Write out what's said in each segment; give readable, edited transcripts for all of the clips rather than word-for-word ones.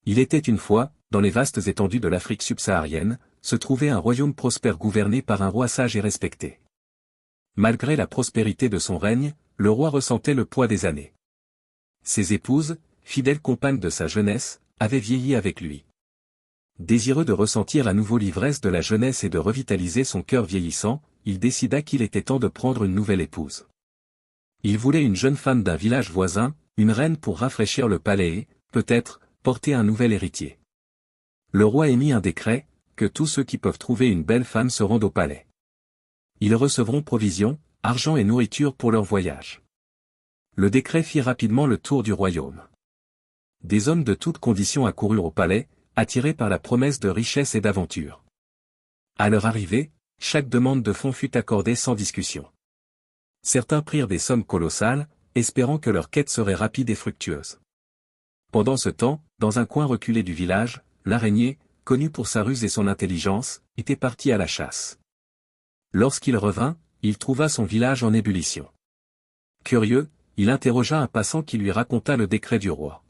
Il était une fois, dans les vastes étendues de l'Afrique subsaharienne, se trouvait un royaume prospère gouverné par un roi sage et respecté. Malgré la prospérité de son règne, le roi ressentait le poids des années. Ses épouses, fidèles compagnes de sa jeunesse, avaient vieilli avec lui. Désireux de ressentir à nouveau l'ivresse de la jeunesse et de revitaliser son cœur vieillissant, il décida qu'il était temps de prendre une nouvelle épouse. Il voulait une jeune femme d'un village voisin, une reine pour rafraîchir le palais et, peut-être, porter un nouvel héritier. Le roi émit un décret, que tous ceux qui peuvent trouver une belle femme se rendent au palais. Ils recevront provisions, argent et nourriture pour leur voyage. Le décret fit rapidement le tour du royaume. Des hommes de toutes conditions accoururent au palais, attirés par la promesse de richesse et d'aventure. À leur arrivée, chaque demande de fonds fut accordée sans discussion. Certains prirent des sommes colossales, espérant que leur quête serait rapide et fructueuse. Pendant ce temps, dans un coin reculé du village, l'araignée, connu pour sa ruse et son intelligence, était parti à la chasse. Lorsqu'il revint, il trouva son village en ébullition. Curieux, il interrogea un passant qui lui raconta le décret du roi.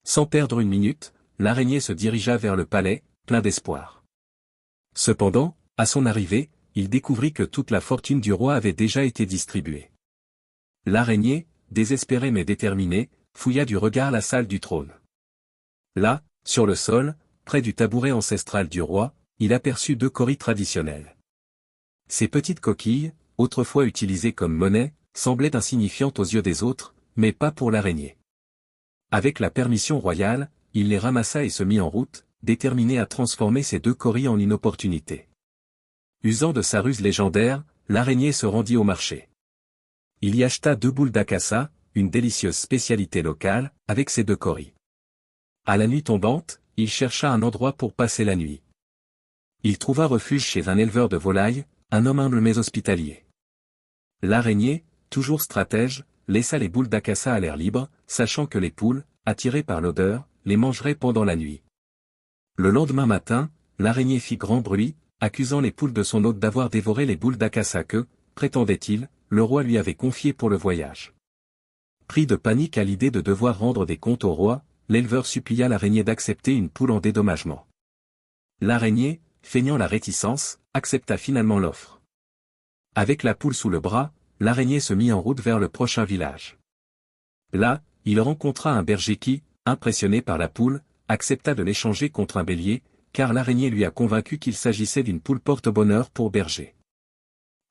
Sans perdre une minute, l'araignée se dirigea vers le palais, plein d'espoir. Cependant, à son arrivée, il découvrit que toute la fortune du roi avait déjà été distribuée. L'araignée, désespérée mais déterminée, fouilla du regard la salle du trône. Là, sur le sol, près du tabouret ancestral du roi, il aperçut 2 cauris traditionnels. Ces petites coquilles, autrefois utilisées comme monnaie, semblaient insignifiantes aux yeux des autres, mais pas pour l'araignée. Avec la permission royale, il les ramassa et se mit en route, déterminé à transformer ces 2 cauris en une opportunité. Usant de sa ruse légendaire, l'araignée se rendit au marché. Il y acheta 2 boules d'acassa, une délicieuse spécialité locale, avec ses 2 cauris. À la nuit tombante, il chercha un endroit pour passer la nuit. Il trouva refuge chez un éleveur de volailles, un homme humble mais hospitalier. L'araignée, toujours stratège, laissa les boules d'acassa à l'air libre, sachant que les poules, attirées par l'odeur, les mangeraient pendant la nuit. Le lendemain matin, l'araignée fit grand bruit, accusant les poules de son hôte d'avoir dévoré les boules d'acassa que, prétendait-il, le roi lui avait confiées pour le voyage. Pris de panique à l'idée de devoir rendre des comptes au roi, l'éleveur supplia l'araignée d'accepter une poule en dédommagement. L'araignée, feignant la réticence, accepta finalement l'offre. Avec la poule sous le bras, l'araignée se mit en route vers le prochain village. Là, il rencontra un berger qui, impressionné par la poule, accepta de l'échanger contre un bélier, car l'araignée lui a convaincu qu'il s'agissait d'une poule porte-bonheur pour berger.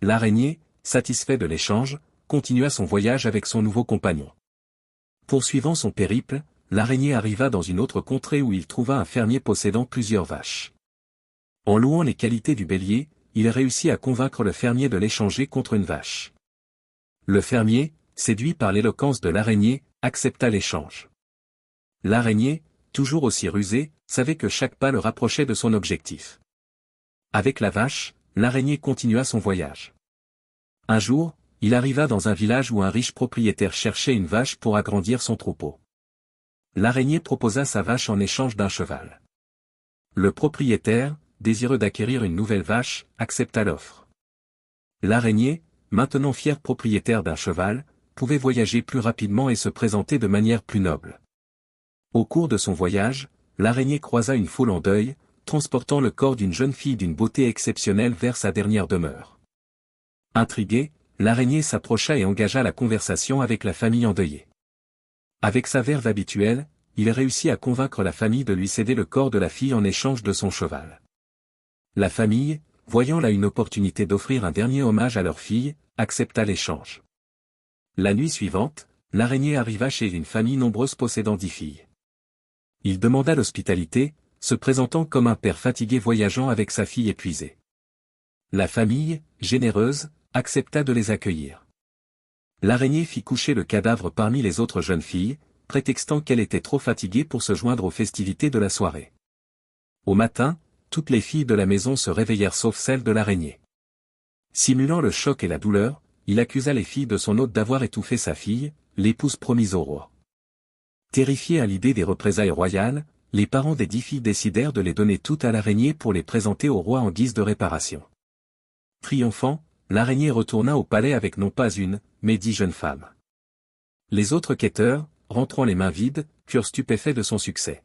L'araignée, satisfait de l'échange, continua son voyage avec son nouveau compagnon. Poursuivant son périple, l'araignée arriva dans une autre contrée où il trouva un fermier possédant plusieurs vaches. En louant les qualités du bélier, il réussit à convaincre le fermier de l'échanger contre une vache. Le fermier, séduit par l'éloquence de l'araignée, accepta l'échange. L'araignée, toujours aussi rusée, savait que chaque pas le rapprochait de son objectif. Avec la vache, l'araignée continua son voyage. Un jour, il arriva dans un village où un riche propriétaire cherchait une vache pour agrandir son troupeau. L'araignée proposa sa vache en échange d'un cheval. Le propriétaire, désireux d'acquérir une nouvelle vache, accepta l'offre. L'araignée, maintenant fier propriétaire d'un cheval, pouvait voyager plus rapidement et se présenter de manière plus noble. Au cours de son voyage, l'araignée croisa une foule en deuil, transportant le corps d'une jeune fille d'une beauté exceptionnelle vers sa dernière demeure. Intrigué, l'araignée s'approcha et engagea la conversation avec la famille endeuillée. Avec sa verve habituelle, il réussit à convaincre la famille de lui céder le corps de la fille en échange de son cheval. La famille, voyant là une opportunité d'offrir un dernier hommage à leur fille, accepta l'échange. La nuit suivante, l'araignée arriva chez une famille nombreuse possédant 10 filles. Il demanda l'hospitalité, se présentant comme un père fatigué voyageant avec sa fille épuisée. La famille, généreuse, accepta de les accueillir. L'araignée fit coucher le cadavre parmi les autres jeunes filles, prétextant qu'elle était trop fatiguée pour se joindre aux festivités de la soirée. Au matin, toutes les filles de la maison se réveillèrent sauf celle de l'araignée. Simulant le choc et la douleur, il accusa les filles de son hôte d'avoir étouffé sa fille, l'épouse promise au roi. Terrifiés à l'idée des représailles royales, les parents des 10 filles décidèrent de les donner toutes à l'araignée pour les présenter au roi en guise de réparation. Triomphant, l'araignée retourna au palais avec non pas une, mais 10 jeunes femmes. Les autres quêteurs, rentrant les mains vides, furent stupéfaits de son succès.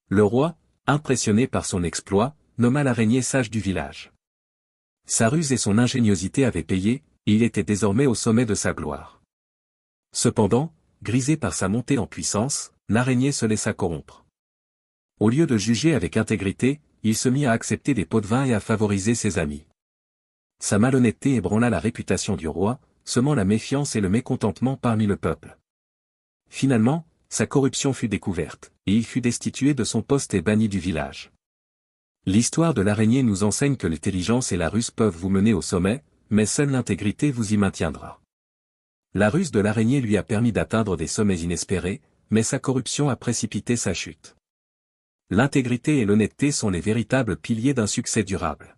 Le roi, impressionné par son exploit, nomma l'araignée sage du village. Sa ruse et son ingéniosité avaient payé, et il était désormais au sommet de sa gloire. Cependant, grisé par sa montée en puissance, l'araignée se laissa corrompre. Au lieu de juger avec intégrité, il se mit à accepter des pots de vin et à favoriser ses amis. Sa malhonnêteté ébranla la réputation du roi, semant la méfiance et le mécontentement parmi le peuple. Finalement, sa corruption fut découverte, et il fut destitué de son poste et banni du village. L'histoire de l'araignée nous enseigne que l'intelligence et la ruse peuvent vous mener au sommet, mais seule l'intégrité vous y maintiendra. La ruse de l'araignée lui a permis d'atteindre des sommets inespérés, mais sa corruption a précipité sa chute. L'intégrité et l'honnêteté sont les véritables piliers d'un succès durable.